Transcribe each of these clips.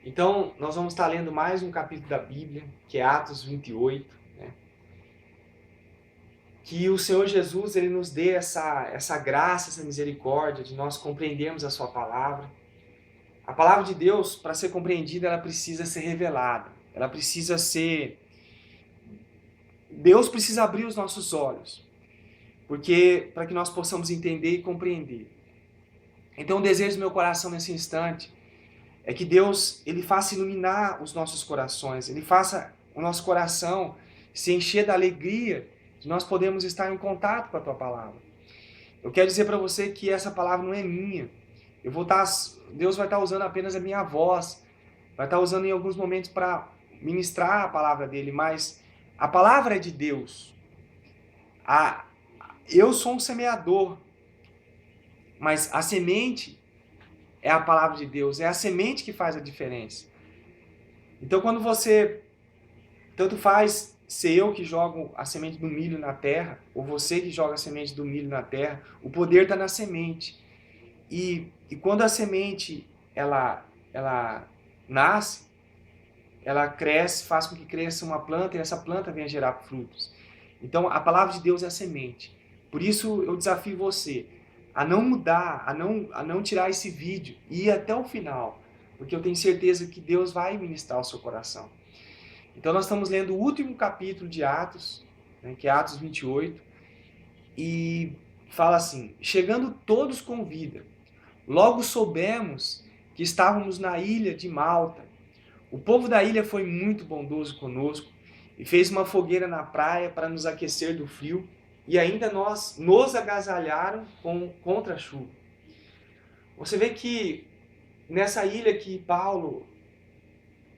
Então, nós vamos estar lendo mais um capítulo da Bíblia, que é Atos 28, né? Que o Senhor Jesus ele nos dê essa graça, essa misericórdia de nós compreendermos a sua palavra. A palavra de Deus, para ser compreendida, ela precisa ser revelada. Ela precisa ser... Deus precisa abrir os nossos olhos, porque para que nós possamos entender e compreender. Então, o desejo do meu coração nesse instante é que Deus ele faça iluminar os nossos corações, ele faça o nosso coração se encher da alegria de nós podermos estar em contato com a tua palavra. Eu quero dizer para você que essa palavra não é minha. Deus vai estar usando apenas a minha voz, vai estar usando em alguns momentos para ministrar a palavra dele, mas a palavra é de Deus. Eu sou um semeador, mas a semente é a palavra de Deus, é a semente que faz a diferença. Então quando tanto faz ser eu que jogo a semente do milho na terra, ou você que joga a semente do milho na terra, o poder está na semente. E quando a semente ela nasce, ela cresce, faz com que cresça uma planta, e essa planta venha gerar frutos. Então a palavra de Deus é a semente. Por isso eu desafio você a não mudar, a não tirar esse vídeo e ir até o final, porque eu tenho certeza que Deus vai ministrar o seu coração. Então nós estamos lendo o último capítulo de Atos, né, que é Atos 28, e fala assim: chegando todos com vida, logo soubemos que estávamos na ilha de Malta. O povo da ilha foi muito bondoso conosco e fez uma fogueira na praia para nos aquecer do frio, e ainda nos agasalharam contra a chuva. Você vê que nessa ilha que Paulo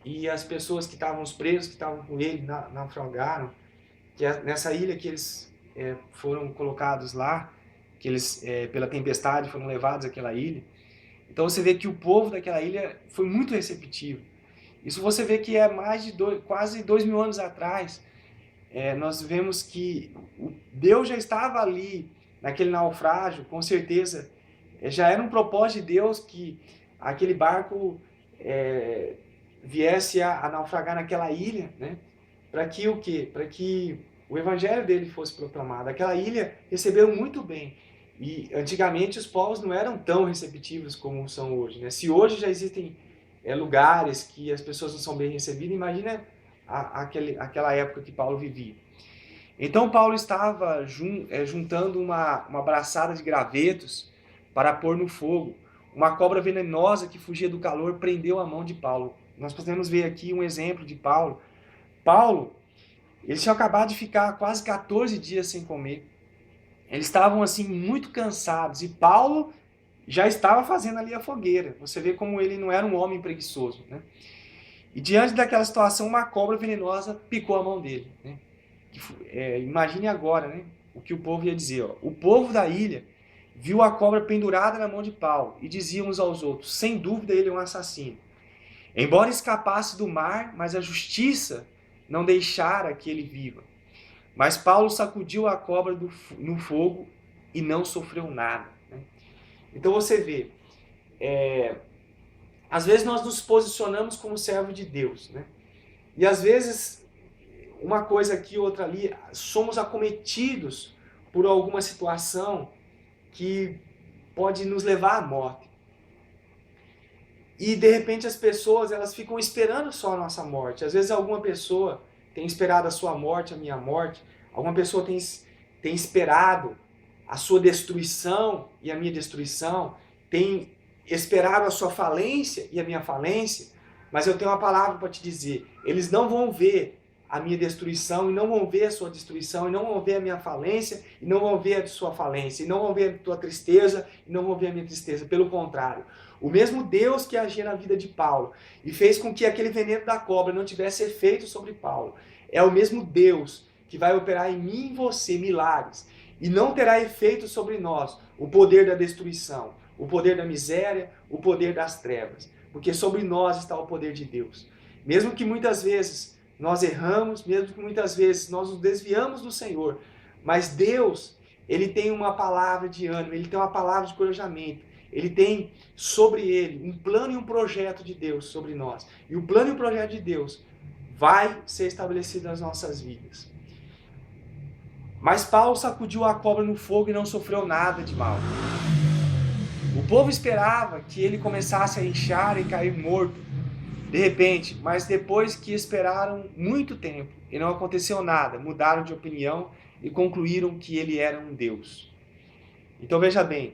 e as pessoas que estavam, os presos que estavam com ele, naufragaram, que nessa ilha que eles foram colocados lá, que eles, pela tempestade, foram levados àquela ilha. Então você vê que o povo daquela ilha foi muito receptivo. Isso você vê que é quase 2000 anos atrás. Nós vemos que Deus já estava ali, naquele naufrágio, com certeza. Já era um propósito de Deus que aquele barco viesse a naufragar naquela ilha, né? Para que o quê? Para que o evangelho dele fosse proclamado. Aquela ilha recebeu muito bem. E antigamente os povos não eram tão receptivos como são hoje, né? Se hoje já existem lugares que as pessoas não são bem recebidas, imagina aquela época que Paulo vivia. Então Paulo estava juntando uma braçada de gravetos para pôr no fogo. Uma cobra venenosa que fugia do calor prendeu a mão de Paulo. Nós podemos ver aqui um exemplo de Paulo. Paulo, eles tinham acabado de ficar quase 14 dias sem comer. Eles estavam assim muito cansados e Paulo já estava fazendo ali a fogueira. Você vê como ele não era um homem preguiçoso, né? E diante daquela situação, uma cobra venenosa picou a mão dele, né? Imagine agora, né, o que o povo ia dizer. Ó. O povo da ilha viu a cobra pendurada na mão de Paulo e diziam uns aos outros: sem dúvida ele é um assassino. Embora escapasse do mar, mas a justiça não deixara que ele viva. Mas Paulo sacudiu a cobra no fogo e não sofreu nada. Né? Então você vê, às vezes nós nos posicionamos como servo de Deus, né? E às vezes, uma coisa aqui, outra ali, somos acometidos por alguma situação que pode nos levar à morte. E de repente as pessoas elas ficam esperando só a nossa morte. Às vezes alguma pessoa tem esperado a sua morte, a minha morte. Alguma pessoa tem esperado a sua destruição e a minha destruição. Tem esperado a sua falência e a minha falência. Mas eu tenho uma palavra para te dizer. Eles não vão ver a minha destruição e não vão ver a sua destruição e não vão ver a minha falência e não vão ver a sua falência e não vão ver a tua tristeza e não vão ver a minha tristeza. Pelo contrário, o mesmo Deus que agia na vida de Paulo e fez com que aquele veneno da cobra não tivesse efeito sobre Paulo, é o mesmo Deus que vai operar em mim e em você milagres e não terá efeito sobre nós o poder da destruição, o poder da miséria, o poder das trevas, porque sobre nós está o poder de Deus. Mesmo que muitas vezes nós erramos, mesmo que muitas vezes nós nos desviamos do Senhor, mas Deus, Ele tem uma palavra de ânimo, Ele tem uma palavra de encorajamento, ele tem sobre ele um plano e um projeto de Deus sobre nós. E o plano e o projeto de Deus vai ser estabelecido nas nossas vidas. Mas Paulo sacudiu a cobra no fogo e não sofreu nada de mal. O povo esperava que ele começasse a inchar e cair morto, de repente, mas depois que esperaram muito tempo e não aconteceu nada, mudaram de opinião e concluíram que ele era um Deus. Então veja bem,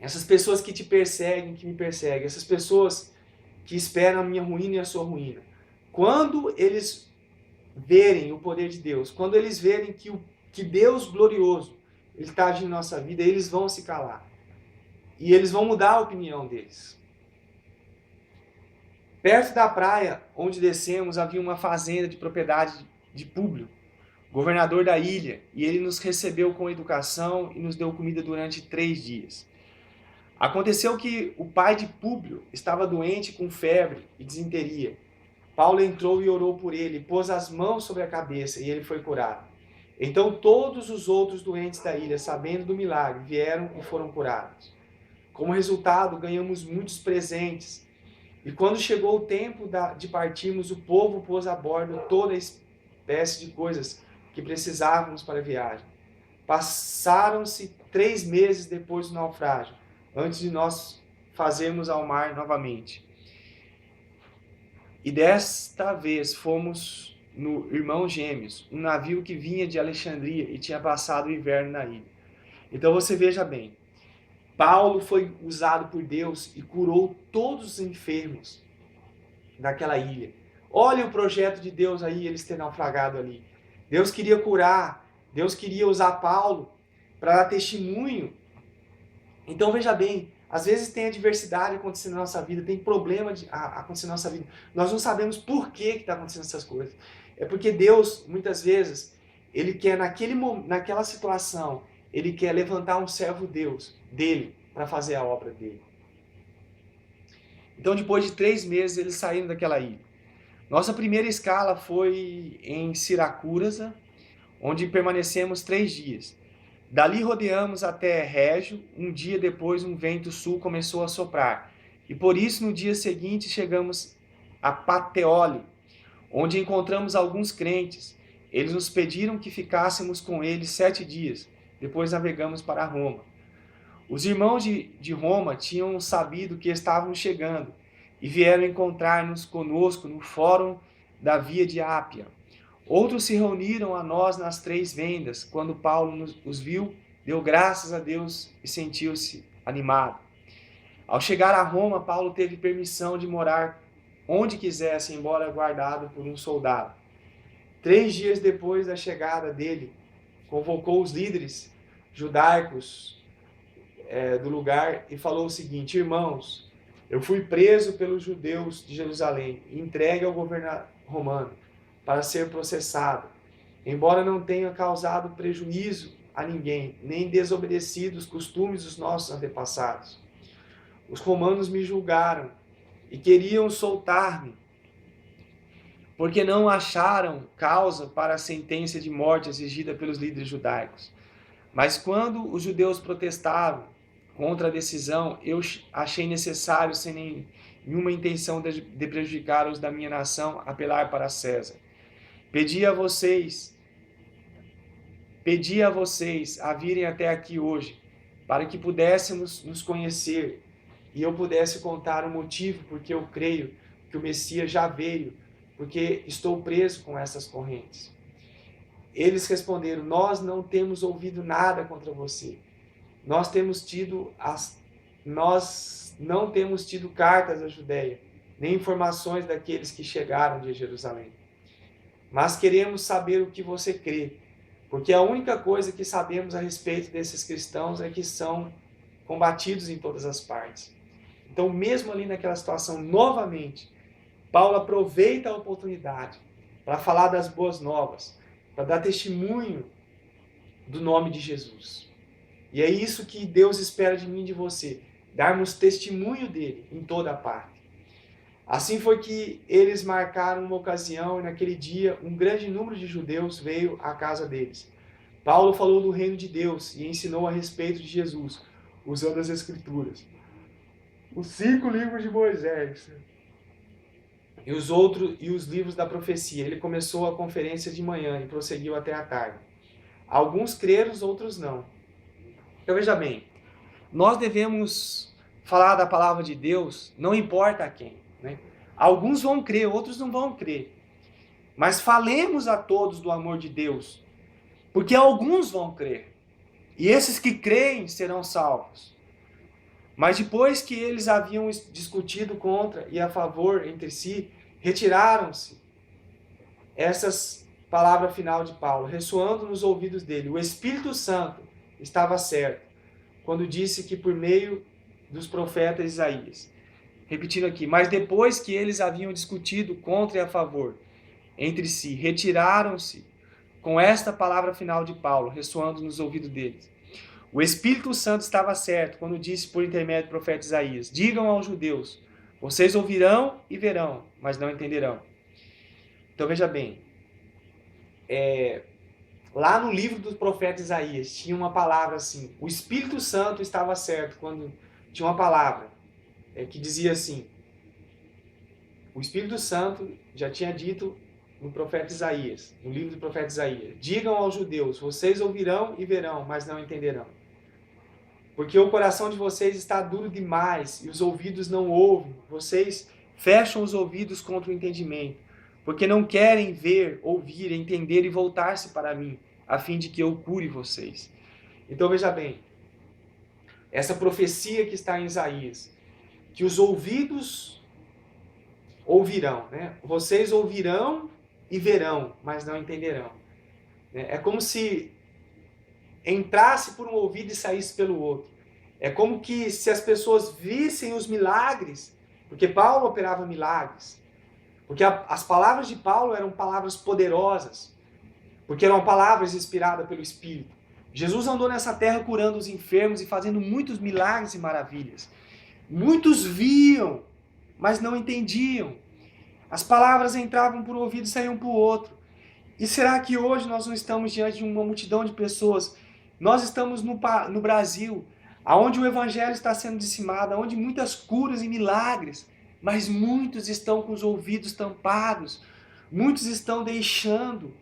essas pessoas que te perseguem, que me perseguem, essas pessoas que esperam a minha ruína e a sua ruína, quando eles verem o poder de Deus, quando eles verem que Deus glorioso está agindo na nossa vida, eles vão se calar. E eles vão mudar a opinião deles. Perto da praia onde descemos havia uma fazenda de propriedade de Públio, governador da ilha, e ele nos recebeu com educação e nos deu comida durante 3 dias. Aconteceu que o pai de Públio estava doente com febre e disenteria. Paulo entrou e orou por ele, pôs as mãos sobre a cabeça e ele foi curado. Então todos os outros doentes da ilha, sabendo do milagre, vieram e foram curados. Como resultado, ganhamos muitos presentes. E quando chegou o tempo de partirmos, o povo pôs a bordo toda a espécie de coisas que precisávamos para a viagem. Passaram-se 3 meses depois do naufrágio, antes de nós fazermos ao mar novamente. E desta vez fomos no Irmão Gêmeos, um navio que vinha de Alexandria e tinha passado o inverno na ilha. Então você veja bem, Paulo foi usado por Deus e curou todos os enfermos daquela ilha. Olha o projeto de Deus aí, eles terem naufragado ali. Deus queria curar, Deus queria usar Paulo para dar testemunho. Então veja bem, às vezes tem adversidade acontecendo na nossa vida, tem problema acontecendo na nossa vida. Nós não sabemos por que está acontecendo essas coisas. É porque Deus, muitas vezes, Ele quer naquela situação, Ele quer levantar um servo dele, para fazer a obra dele. Então depois de 3 meses eles saíram daquela ilha. Nossa primeira escala foi em Siracusa, onde permanecemos 3 dias. Dali rodeamos até Régio. Um dia depois um vento sul começou a soprar. E por isso no dia seguinte chegamos a Puteoli, onde encontramos alguns crentes. Eles nos pediram que ficássemos com eles 7 dias. Depois navegamos para Roma. Os irmãos de Roma tinham sabido que estávamos chegando e vieram encontrar-nos conosco no fórum da Via de Ápia. Outros se reuniram a nós nas 3 vendas. Quando Paulo os viu, deu graças a Deus e sentiu-se animado. Ao chegar a Roma, Paulo teve permissão de morar onde quisesse, embora guardado por um soldado. 3 dias depois da chegada dele, convocou os líderes judaicos do lugar e falou o seguinte: irmãos, eu fui preso pelos judeus de Jerusalém e entregue ao governo romano para ser processado, embora não tenha causado prejuízo a ninguém, nem desobedecido os costumes dos nossos antepassados. Os romanos me julgaram e queriam soltar-me, porque não acharam causa para a sentença de morte exigida pelos líderes judaicos. Mas quando os judeus protestavam contra a decisão, eu achei necessário, sem nenhuma intenção de prejudicar os da minha nação, apelar para César. Pedi a vocês a virem até aqui hoje, para que pudéssemos nos conhecer e eu pudesse contar o motivo porque eu creio que o Messias já veio, porque estou preso com essas correntes. Eles responderam: nós não temos ouvido nada contra você. Nós não temos tido cartas da Judéia, nem informações daqueles que chegaram de Jerusalém. Mas queremos saber o que você crê, porque a única coisa que sabemos a respeito desses cristãos é que são combatidos em todas as partes. Então, mesmo ali naquela situação, novamente, Paulo aproveita a oportunidade para falar das boas novas, para dar testemunho do nome de Jesus. E é isso que Deus espera de mim e de você, darmos testemunho dele em toda a parte. Assim foi que eles marcaram uma ocasião e naquele dia um grande número de judeus veio à casa deles. Paulo falou do reino de Deus e ensinou a respeito de Jesus, usando as Escrituras. os 5 livros de Moisés e os livros da profecia. Ele começou a conferência de manhã e prosseguiu até a tarde. Alguns creram, outros não. Então veja bem, nós devemos falar da palavra de Deus, não importa a quem, né? Alguns vão crer, outros não vão crer. Mas falemos a todos do amor de Deus, porque alguns vão crer. E esses que creem serão salvos. Mas depois que eles haviam discutido contra e a favor entre si, retiraram-se. Essas palavras final de Paulo, ressoando nos ouvidos dele. O Espírito Santo estava certo quando disse que por meio dos profetas Isaías. Repetindo aqui, mas depois que eles haviam discutido contra e a favor entre si, retiraram-se com esta palavra final de Paulo, ressoando nos ouvidos deles. O Espírito Santo estava certo quando disse por intermédio do profeta Isaías, digam aos judeus, vocês ouvirão e verão, mas não entenderão. Então veja bem, lá no livro do profeta Isaías tinha uma palavra assim, o Espírito Santo estava certo quando tinha uma palavra que dizia assim, o Espírito Santo já tinha dito no profeta Isaías, no livro do profeta Isaías, digam aos judeus, vocês ouvirão e verão, mas não entenderão. Porque o coração de vocês está duro demais e os ouvidos não ouvem. Vocês fecham os ouvidos contra o entendimento, porque não querem ver, ouvir, entender e voltar-se para mim, a fim de que eu cure vocês. Então veja bem, essa profecia que está em Isaías, que os ouvidos ouvirão, né? Vocês ouvirão e verão, mas não entenderão. É como se entrasse por um ouvido e saísse pelo outro. É como que se as pessoas vissem os milagres, porque Paulo operava milagres, porque as palavras de Paulo eram palavras poderosas, porque eram palavras inspiradas pelo Espírito. Jesus andou nessa terra curando os enfermos e fazendo muitos milagres e maravilhas. Muitos viam, mas não entendiam. As palavras entravam por um ouvido e saíam por outro. E será que hoje nós não estamos diante de uma multidão de pessoas? Nós estamos no Brasil, onde o evangelho está sendo dizimado, onde muitas curas e milagres, mas muitos estão com os ouvidos tampados, muitos estão deixando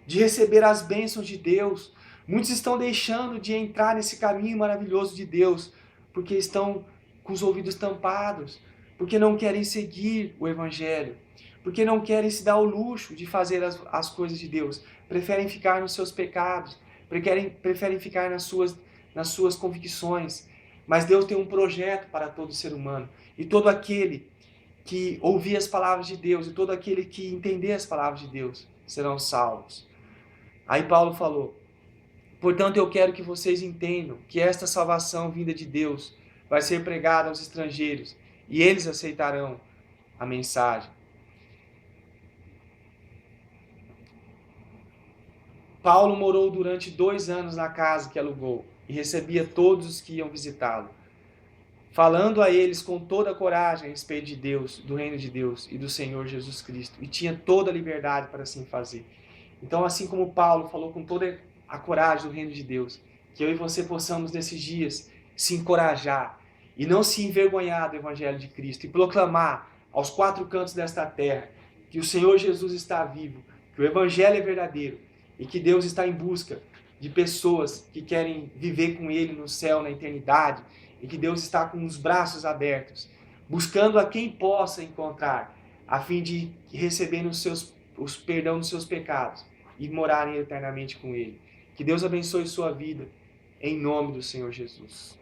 de receber as bênçãos de Deus, muitos estão deixando de entrar nesse caminho maravilhoso de Deus, porque estão com os ouvidos tampados, porque não querem seguir o evangelho, porque não querem se dar o luxo de fazer as coisas de Deus, preferem ficar nos seus pecados, preferem ficar nas suas convicções. Mas Deus tem um projeto para todo ser humano. E todo aquele que ouvir as palavras de Deus, e todo aquele que entender as palavras de Deus, serão salvos. Aí Paulo falou, portanto eu quero que vocês entendam que esta salvação vinda de Deus vai ser pregada aos estrangeiros, e eles aceitarão a mensagem. Paulo morou durante 2 anos na casa que alugou e recebia todos os que iam visitá-lo, falando a eles com toda a coragem a respeito de Deus, do reino de Deus e do Senhor Jesus Cristo, e tinha toda a liberdade para assim fazer. Então, assim como Paulo falou com toda a coragem do reino de Deus, que eu e você possamos nesses dias se encorajar e não se envergonhar do Evangelho de Cristo e proclamar aos 4 cantos desta terra que o Senhor Jesus está vivo, que o Evangelho é verdadeiro, e que Deus está em busca de pessoas que querem viver com Ele no céu, na eternidade, e que Deus está com os braços abertos, buscando a quem possa encontrar, a fim de receberem os perdão dos seus pecados e morarem eternamente com Ele. Que Deus abençoe sua vida, em nome do Senhor Jesus.